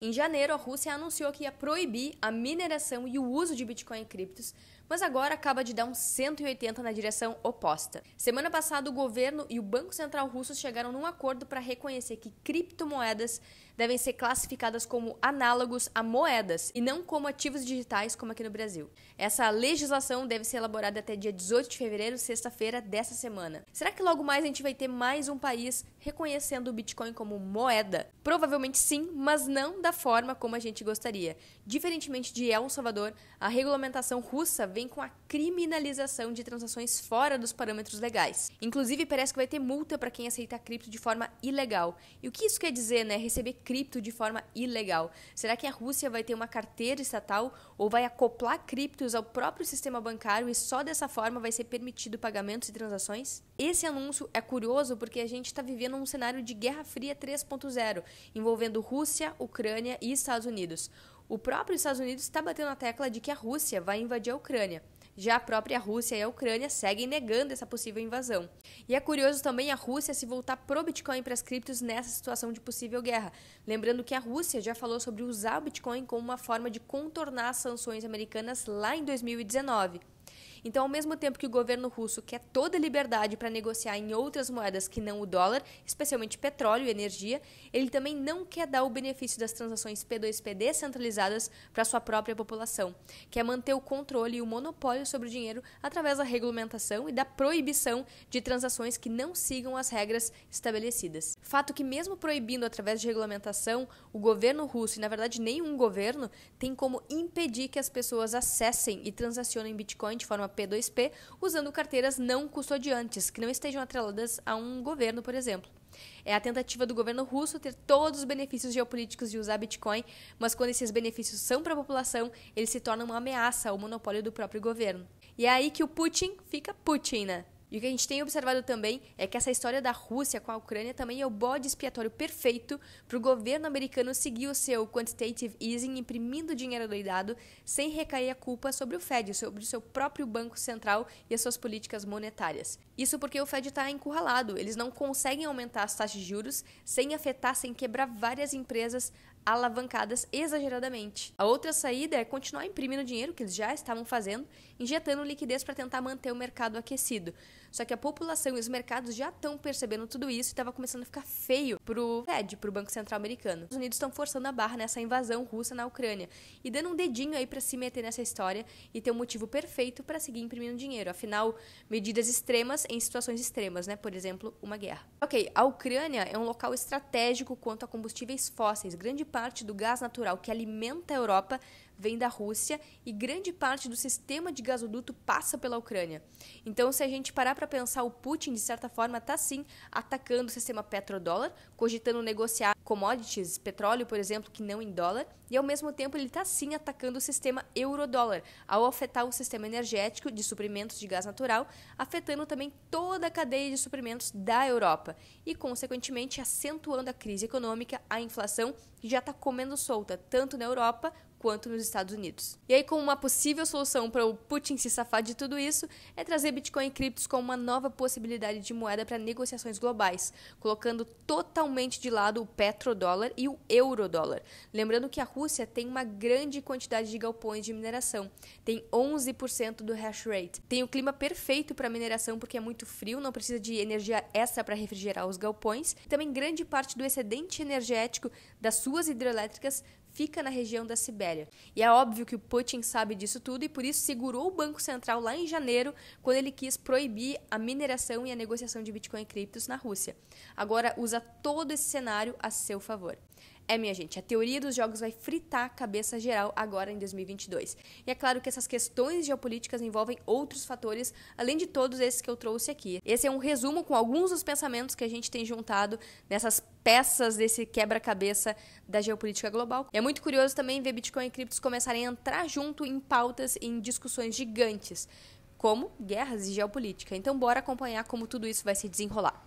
Em janeiro, a Rússia anunciou que ia proibir a mineração e o uso de Bitcoin e criptos, mas agora acaba de dar um 180 na direção oposta. Semana passada, o governo e o Banco Central russo chegaram num acordo para reconhecer que criptomoedas devem ser classificadas como análogos a moedas e não como ativos digitais, como aqui no Brasil. Essa legislação deve ser elaborada até dia 18 de fevereiro, sexta-feira dessa semana. Será que logo mais a gente vai ter mais um país reconhecendo o Bitcoin como moeda? Provavelmente sim, mas não da forma como a gente gostaria. Diferentemente de El Salvador, a regulamentação russa vem com a criminalização de transações fora dos parâmetros legais. Inclusive, parece que vai ter multa para quem aceitar cripto de forma ilegal. E o que isso quer dizer, né? Receber cripto de forma ilegal. Será que a Rússia vai ter uma carteira estatal ou vai acoplar criptos ao próprio sistema bancário e só dessa forma vai ser permitido pagamentos e transações? Esse anúncio é curioso porque a gente está vivendo um cenário de Guerra Fria 3.0, envolvendo Rússia, Ucrânia e Estados Unidos. O próprio Estados Unidos está batendo na tecla de que a Rússia vai invadir a Ucrânia. Já a própria Rússia e a Ucrânia seguem negando essa possível invasão. E é curioso também a Rússia se voltar pro Bitcoin e para as criptos nessa situação de possível guerra. Lembrando que a Rússia já falou sobre usar o Bitcoin como uma forma de contornar as sanções americanas lá em 2019. Então, ao mesmo tempo que o governo russo quer toda a liberdade para negociar em outras moedas que não o dólar, especialmente petróleo e energia, ele também não quer dar o benefício das transações P2P descentralizadas para sua própria população. Quer manter o controle e o monopólio sobre o dinheiro através da regulamentação e da proibição de transações que não sigam as regras estabelecidas. Fato que, mesmo proibindo através de regulamentação, o governo russo, e na verdade nenhum governo, tem como impedir que as pessoas acessem e transacionem Bitcoin de forma P2P, usando carteiras não custodiantes, que não estejam atreladas a um governo, por exemplo. É a tentativa do governo russo ter todos os benefícios geopolíticos de usar Bitcoin, mas quando esses benefícios são para a população, eles se tornam uma ameaça ao monopólio do próprio governo. E é aí que o Putin fica Putin, né? E o que a gente tem observado também é que essa história da Rússia com a Ucrânia também é o bode expiatório perfeito para o governo americano seguir o seu quantitative easing, imprimindo dinheiro adoidado, sem recair a culpa sobre o Fed, sobre o seu próprio Banco Central e as suas políticas monetárias. Isso porque o Fed está encurralado, eles não conseguem aumentar as taxas de juros sem afetar, sem quebrar várias empresas alavancadas exageradamente. A outra saída é continuar imprimindo dinheiro, que eles já estavam fazendo, injetando liquidez para tentar manter o mercado aquecido. Só que a população e os mercados já estão percebendo tudo isso e estava começando a ficar feio pro Fed, pro Banco Central americano. Os Estados Unidos estão forçando a barra nessa invasão russa na Ucrânia e dando um dedinho aí para se meter nessa história e ter um motivo perfeito para seguir imprimindo dinheiro. Afinal, medidas extremas em situações extremas, né? Por exemplo, uma guerra. Ok, a Ucrânia é um local estratégico quanto a combustíveis fósseis. Grande parte do gás natural que alimenta a Europa vem da Rússia e grande parte do sistema de gasoduto passa pela Ucrânia. Então, se a gente parar para pensar, o Putin, de certa forma, está sim atacando o sistema petrodólar, cogitando negociar commodities, petróleo, por exemplo, que não em dólar, e ao mesmo tempo ele está sim atacando o sistema eurodólar, ao afetar o sistema energético de suprimentos de gás natural, afetando também toda a cadeia de suprimentos da Europa e, consequentemente, acentuando a crise econômica, a inflação, que já está comendo solta, tanto na Europa quanto nos Estados Unidos. E aí, como uma possível solução para o Putin se safar de tudo isso, é trazer Bitcoin e criptos como uma nova possibilidade de moeda para negociações globais, colocando totalmente de lado o petrodólar e o eurodólar. Lembrando que a Rússia tem uma grande quantidade de galpões de mineração, tem 11% do hash rate. Tem o clima perfeito para mineração porque é muito frio, não precisa de energia extra para refrigerar os galpões. Também grande parte do excedente energético das suas hidrelétricas fica na região da Sibéria. E é óbvio que o Putin sabe disso tudo e por isso segurou o Banco Central lá em janeiro, quando ele quis proibir a mineração e a negociação de Bitcoin e criptos na Rússia. Agora usa todo esse cenário a seu favor. Minha gente, a teoria dos jogos vai fritar a cabeça geral agora em 2022. E é claro que essas questões geopolíticas envolvem outros fatores, além de todos esses que eu trouxe aqui. Esse é um resumo com alguns dos pensamentos que a gente tem juntado nessas peças desse quebra-cabeça da geopolítica global. É muito curioso também ver Bitcoin e criptos começarem a entrar junto em pautas, em discussões gigantes, como guerras e geopolítica. Então, bora acompanhar como tudo isso vai se desenrolar.